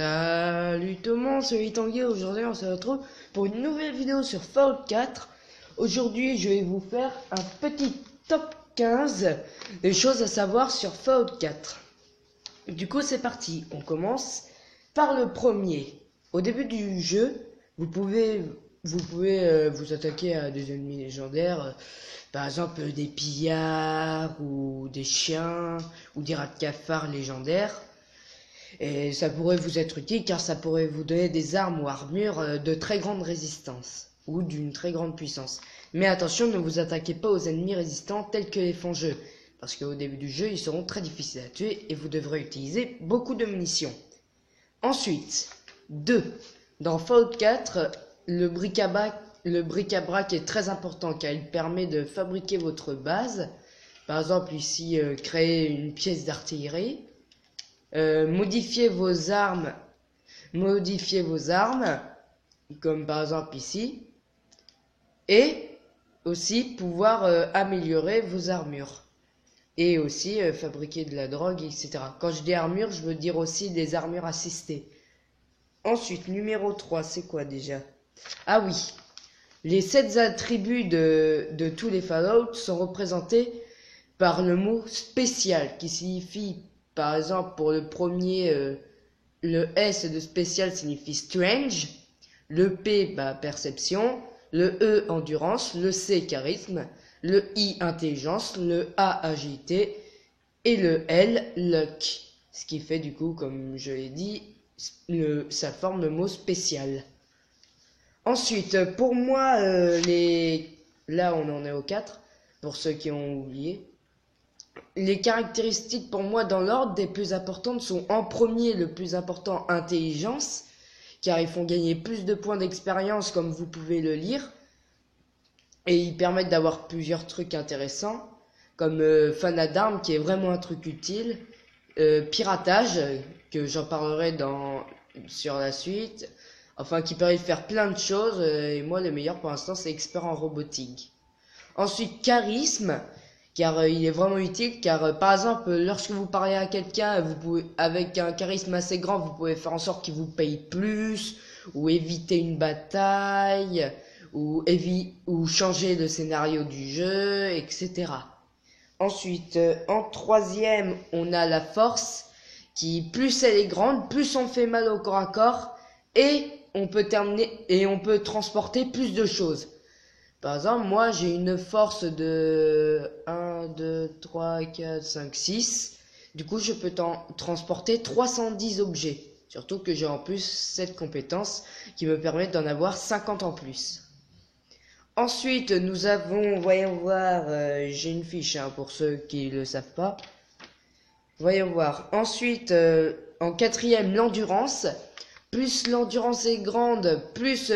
Salut tout le monde, c'est Tanguy. Aujourd'hui on se retrouve pour une nouvelle vidéo sur Fallout 4. Aujourd'hui je vais vous faire un petit top 15 des choses à savoir sur Fallout 4. Du coup c'est parti, on commence par le premier. Au début du jeu, vous pouvez vous attaquer à des ennemis légendaires, par exemple des pillards ou des chiens ou des rats de cafard légendaires. Et ça pourrait vous être utile car ça pourrait vous donner des armes ou armures de très grande résistance ou d'une très grande puissance. Mais attention, ne vous attaquez pas aux ennemis résistants tels que les fangeux, parce qu'au début du jeu ils seront très difficiles à tuer et vous devrez utiliser beaucoup de munitions. Ensuite, 2. Dans Fallout 4, le bric-à-brac est très important car il permet de fabriquer votre base. Par exemple ici, créer une pièce d'artillerie. Modifier vos armes, comme par exemple ici, et aussi pouvoir améliorer vos armures, et aussi fabriquer de la drogue, etc. Quand je dis armure, je veux dire aussi des armures assistées. Ensuite, numéro 3, c'est quoi déjà? Ah oui, les 7 attributs de tous les Fallout sont représentés par le mot spécial, qui signifie, par exemple, pour le premier, le S de spécial signifie strange, le P, perception, le E, endurance, le C, charisme, le I, intelligence, le A, agilité, et le L, luck. Ce qui fait du coup, comme je l'ai dit, ça forme le mot spécial. Ensuite, pour moi, là on en est au 4, pour ceux qui ont oublié. Les caractéristiques pour moi dans l'ordre des plus importantes sont en premier le plus important intelligence, car ils font gagner plus de points d'expérience comme vous pouvez le lire, et ils permettent d'avoir plusieurs trucs intéressants, comme fanat d'armes qui est vraiment un truc utile, piratage, que j'en parlerai sur la suite, enfin qui permet de faire plein de choses, et moi le meilleur pour l'instant c'est expert en robotique. Ensuite charisme, car il est vraiment utile, car par exemple lorsque vous parlez à quelqu'un, vous pouvez, avec un charisme assez grand, vous pouvez faire en sorte qu'il vous paye plus, ou éviter une bataille, ou changer le scénario du jeu, etc. Ensuite, en troisième, on a la force, qui plus elle est grande, plus on fait mal au corps à corps, et on peut transporter plus de choses. Par exemple, moi j'ai une force de 1, 2, 3, 4, 5, 6. Du coup, je peux transporter 310 objets. Surtout que j'ai en plus cette compétence qui me permet d'en avoir 50 en plus. Ensuite, nous avons, voyons voir, j'ai une fiche pour ceux qui ne le savent pas. Voyons voir. Ensuite, en quatrième, l'endurance. Plus l'endurance est grande, plus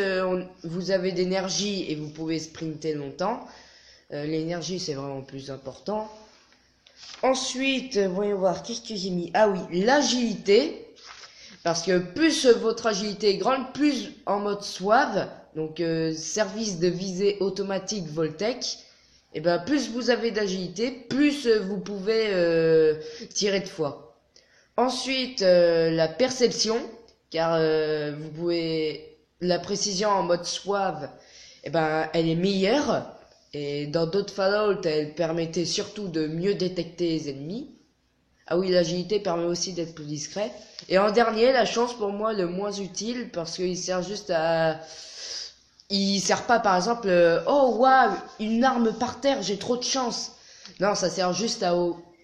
vous avez d'énergie et vous pouvez sprinter longtemps. L'énergie, c'est vraiment plus important. Ensuite, voyons voir, qu'est-ce que j'ai mis? Ah oui, l'agilité. Parce que plus votre agilité est grande, plus en mode SWAV, donc service de visée automatique Voltec, et plus vous avez d'agilité, plus vous pouvez tirer de fois. Ensuite, la perception. Car la précision en mode SWAV, elle est meilleure, et dans d'autres Fallout, elle permettait surtout de mieux détecter les ennemis. Ah oui, l'agilité permet aussi d'être plus discret. Et en dernier, la chance pour moi le moins utile, parce qu'il sert juste il sert pas par exemple, oh waouh, une arme par terre, j'ai trop de chance. Non, ça sert juste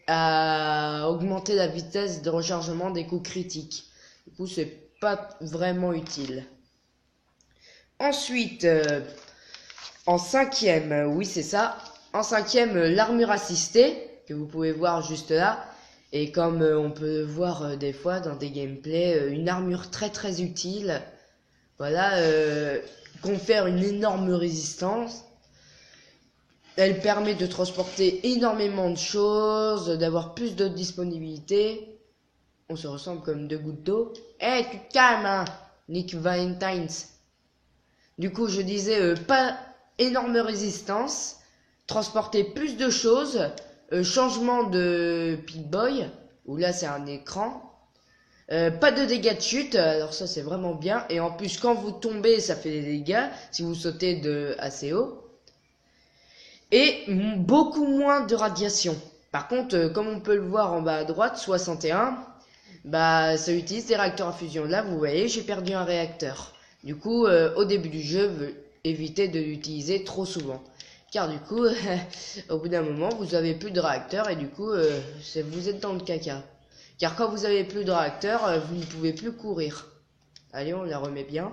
à augmenter la vitesse de rechargement des coups critiques. Du coup, c'est pas vraiment utile. Ensuite, en cinquième, oui c'est ça, en cinquième, l'armure assistée, que vous pouvez voir juste là, et comme on peut voir des fois dans des gameplays, une armure très très utile, voilà, confère une énorme résistance, elle permet de transporter énormément de choses, d'avoir plus de disponibilité. On se ressemble comme deux gouttes d'eau. Eh, tu te calmes, hein, Nick Valentines. Du coup, je disais, pas énorme résistance, transporter plus de choses, changement de Pip-Boy, où là c'est un écran, Pas de dégâts de chute, alors ça c'est vraiment bien. Et en plus quand vous tombez ça fait des dégâts si vous sautez de assez haut. Et beaucoup moins de radiation. Par contre, comme on peut le voir en bas à droite, 61, bah ça utilise des réacteurs à fusion. Là vous voyez j'ai perdu un réacteur. Du coup au début du jeu, évitez de l'utiliser trop souvent. Car du coup, au bout d'un moment vous avez plus de réacteurs et du coup vous êtes dans le caca. Car quand vous avez plus de réacteurs, vous ne pouvez plus courir. Allez, on la remet bien.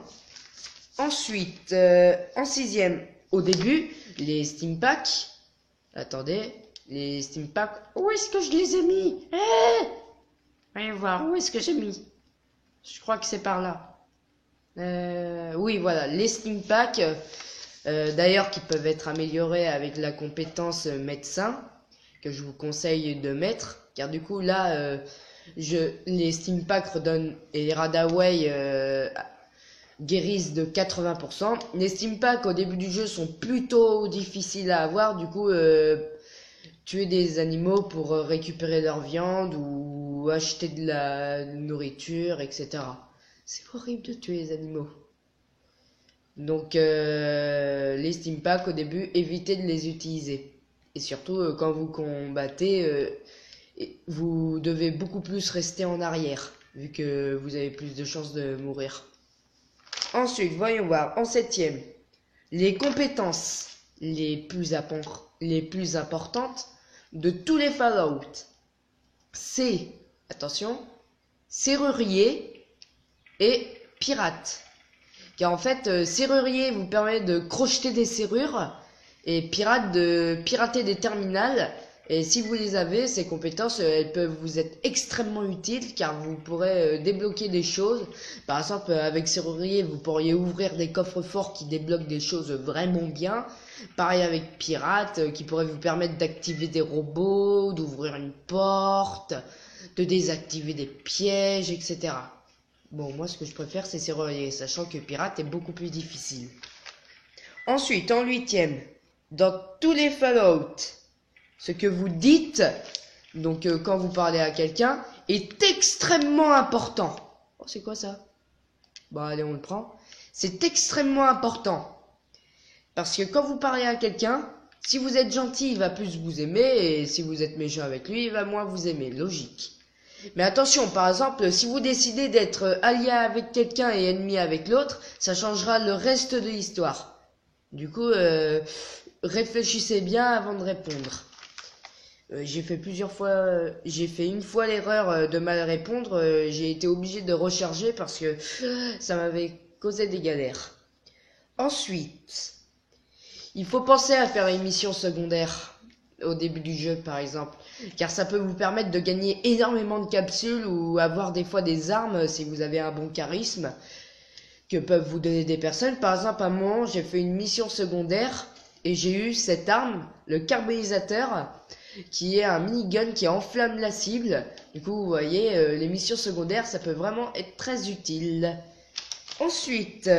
Ensuite, en sixième, au début, les Steam Packs. Attendez, les Steam Packs. Où est-ce que je les ai mis? Voyons voir, où est-ce que j'ai mis? Je crois que c'est par là. Oui, voilà, les Steam Packs. D'ailleurs, qui peuvent être améliorés avec la compétence médecin, que je vous conseille de mettre. Car du coup, là... les Steam Packs redonnent et les Radaway guérissent de 80%. Les Steam Packs au début du jeu sont plutôt difficiles à avoir, du coup tuer des animaux pour récupérer leur viande ou acheter de la nourriture, etc. C'est horrible de tuer les animaux. Donc les Steam Packs au début, évitez de les utiliser. Et surtout quand vous combattez... vous devez beaucoup plus rester en arrière, vu que vous avez plus de chances de mourir. Ensuite, voyons voir, en septième, les compétences les plus importantes de tous les Fallout. C'est, attention, serrurier et pirate. Car en fait, serrurier vous permet de crocheter des serrures et pirate de pirater des terminals. Et si vous les avez, ces compétences, elles peuvent vous être extrêmement utiles car vous pourrez débloquer des choses. Par exemple, avec serrurier, vous pourriez ouvrir des coffres forts qui débloquent des choses vraiment bien. Pareil avec pirate, qui pourrait vous permettre d'activer des robots, d'ouvrir une porte, de désactiver des pièges, etc. Bon, moi ce que je préfère c'est serrurier, sachant que pirate est beaucoup plus difficile. Ensuite, en huitième, dans tous les Fallout, ce que vous dites, donc quand vous parlez à quelqu'un, est extrêmement important. Oh, c'est quoi ça? Bon, allez, on le prend. C'est extrêmement important. Parce que quand vous parlez à quelqu'un, si vous êtes gentil, il va plus vous aimer, et si vous êtes méchant avec lui, il va moins vous aimer. Logique. Mais attention, par exemple, si vous décidez d'être allié avec quelqu'un et ennemi avec l'autre, ça changera le reste de l'histoire. Du coup, réfléchissez bien avant de répondre. J'ai fait une fois l'erreur de mal répondre, j'ai été obligé de recharger parce que ça m'avait causé des galères. Ensuite, il faut penser à faire une mission secondaire au début du jeu par exemple, car ça peut vous permettre de gagner énormément de capsules ou avoir des fois des armes si vous avez un bon charisme que peuvent vous donner des personnes. Par exemple, à un moment, j'ai fait une mission secondaire et j'ai eu cette arme, le carbonisateur, qui est un minigun qui enflamme la cible. Du coup, vous voyez, les missions secondaires, ça peut vraiment être très utile. Ensuite,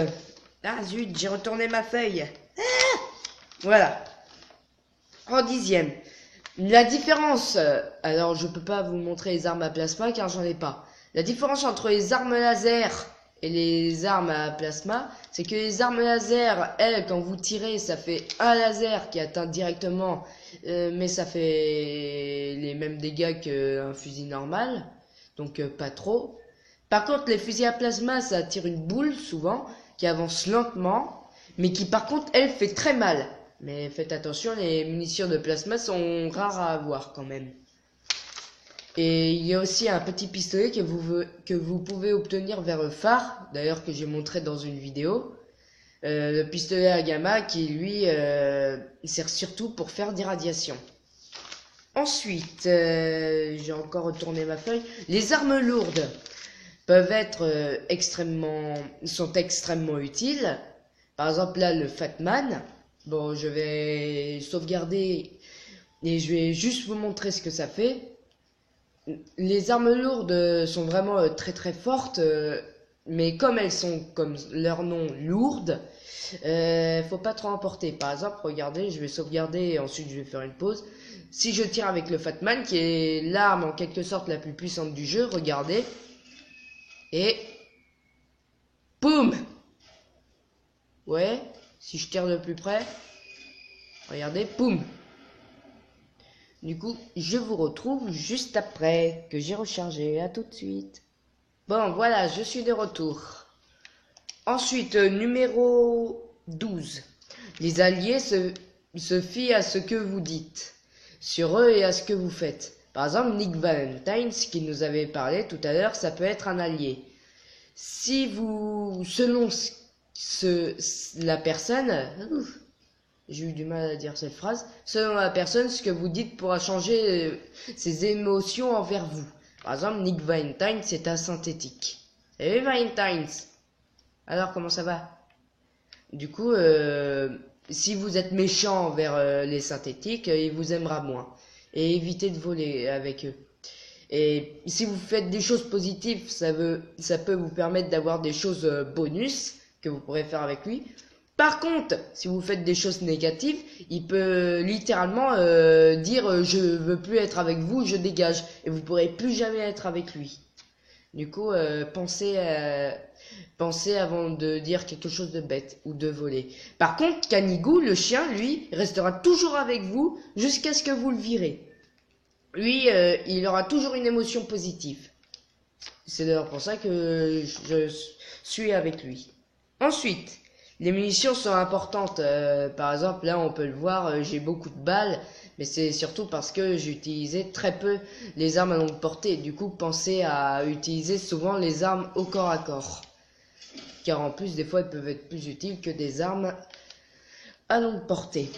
ah zut, j'ai retourné ma feuille. Ah, voilà. En dixième, la différence, alors je peux pas vous montrer les armes à plasma car j'en ai pas. La différence entre les armes laser et les armes à plasma, c'est que les armes laser, elles, quand vous tirez, ça fait un laser qui atteint directement, mais ça fait les mêmes dégâts qu'un fusil normal, donc pas trop. Par contre, les fusils à plasma, ça tire une boule, souvent, qui avance lentement, mais qui par contre, elle, fait très mal. Mais faites attention, les munitions de plasma sont rares à avoir quand même. Et il y a aussi un petit pistolet que vous pouvez obtenir vers le phare, d'ailleurs que j'ai montré dans une vidéo. Le pistolet à gamma qui lui sert surtout pour faire des radiations. Ensuite, j'ai encore retourné ma feuille. Les armes lourdes peuvent être sont extrêmement utiles. Par exemple là le Fatman. Bon, je vais sauvegarder et je vais juste vous montrer ce que ça fait. Les armes lourdes sont vraiment très très fortes, mais comme elles sont, comme leur nom, lourdes, faut pas trop emporter. Par exemple, regardez, je vais sauvegarder et ensuite je vais faire une pause. Si je tire avec le Fatman, qui est l'arme en quelque sorte la plus puissante du jeu, regardez. Et... Boum! Ouais, si je tire de plus près, regardez, boum! Du coup, je vous retrouve juste après que j'ai rechargé. À tout de suite. Bon, voilà, je suis de retour. Ensuite, numéro 12. Les alliés se fient à ce que vous dites sur eux et à ce que vous faites. Par exemple, Nick Valentine, qui nous avait parlé tout à l'heure, ça peut être un allié. Si vous, selon la personne, j'ai eu du mal à dire cette phrase, selon la personne, ce que vous dites pourra changer ses émotions envers vous. Par exemple, Nick Valentine, c'est un synthétique. Salut Valentine! Alors, comment ça va? Du coup, si vous êtes méchant envers les synthétiques, il vous aimera moins. Et évitez de voler avec eux. Et si vous faites des choses positives, ça peut vous permettre d'avoir des choses bonus que vous pourrez faire avec lui. Par contre, si vous faites des choses négatives, il peut littéralement dire je veux plus être avec vous, je dégage. Et vous pourrez plus jamais être avec lui. Du coup, pensez avant de dire quelque chose de bête ou de voler. Par contre, Canigou, le chien, lui, restera toujours avec vous jusqu'à ce que vous le virez. Lui, il aura toujours une émotion positive. C'est d'ailleurs pour ça que je suis avec lui. Ensuite, les munitions sont importantes. Par exemple, là, on peut le voir, j'ai beaucoup de balles. Mais c'est surtout parce que j'utilisais très peu les armes à longue portée. Du coup, pensez à utiliser souvent les armes au corps à corps. Car en plus, des fois, elles peuvent être plus utiles que des armes à longue portée.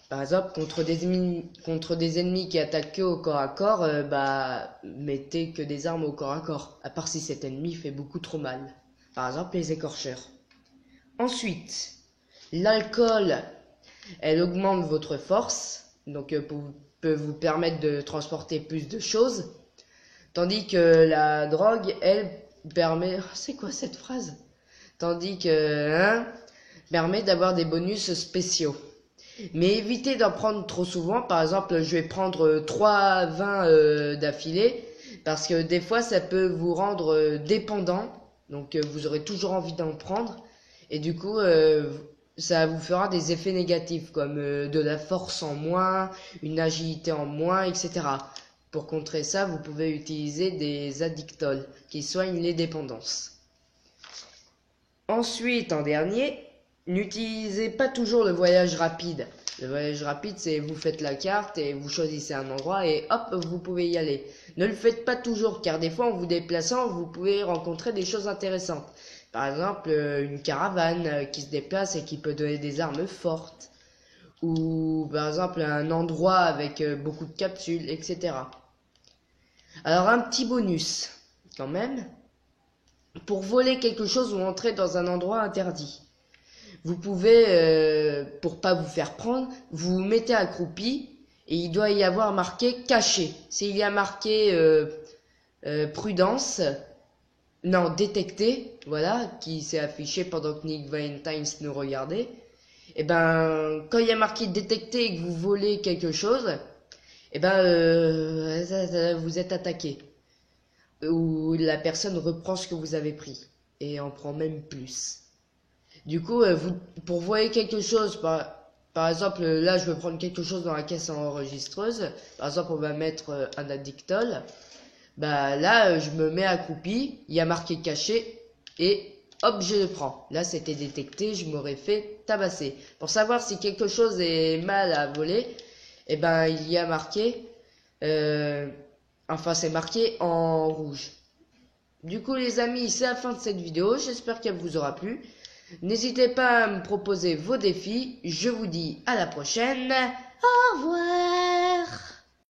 Par exemple, contre des ennemis qui attaquent que au corps à corps, mettez que des armes au corps à corps. À part si cet ennemi fait beaucoup trop mal. Par exemple, les écorcheurs. Ensuite, l'alcool, elle augmente votre force. Donc, peut vous permettre de transporter plus de choses. Tandis que la drogue, elle, permet... C'est quoi cette phrase? Tandis que... permet d'avoir des bonus spéciaux. Mais évitez d'en prendre trop souvent. Par exemple, je vais prendre 3 vins d'affilée. Parce que des fois, ça peut vous rendre dépendant. Donc, vous aurez toujours envie d'en prendre. Et du coup... ça vous fera des effets négatifs comme de la force en moins, une agilité en moins, etc. Pour contrer ça, vous pouvez utiliser des addictols qui soignent les dépendances. Ensuite, en dernier, n'utilisez pas toujours le voyage rapide. Le voyage rapide, c'est vous faites la carte et vous choisissez un endroit et hop, vous pouvez y aller. Ne le faites pas toujours car des fois, en vous déplaçant, vous pouvez rencontrer des choses intéressantes. Par exemple, une caravane qui se déplace et qui peut donner des armes fortes. Ou par exemple, un endroit avec beaucoup de capsules, etc. Alors, un petit bonus, quand même. Pour voler quelque chose ou entrer dans un endroit interdit. Vous pouvez, pour pas vous faire prendre, vous mettez accroupi et il doit y avoir marqué caché. S'il y a marqué prudence... Non, détecté, voilà, qui s'est affiché pendant que Nick Valentine nous regardait. Et ben, quand il y a marqué détecté et que vous volez quelque chose, et ben, vous êtes attaqué. Ou la personne reprend ce que vous avez pris. Et en prend même plus. Du coup, pour voler quelque chose, par exemple, là, je veux prendre quelque chose dans la caisse enregistreuse. Par exemple, on va mettre un addictol. Bah là, je me mets accroupi, il y a marqué caché, et hop, je le prends. Là, c'était détecté, je m'aurais fait tabasser. Pour savoir si quelque chose est mal à voler, eh ben, il y a marqué, enfin, c'est marqué en rouge. Du coup, les amis, c'est la fin de cette vidéo. J'espère qu'elle vous aura plu. N'hésitez pas à me proposer vos défis. Je vous dis à la prochaine. Au revoir.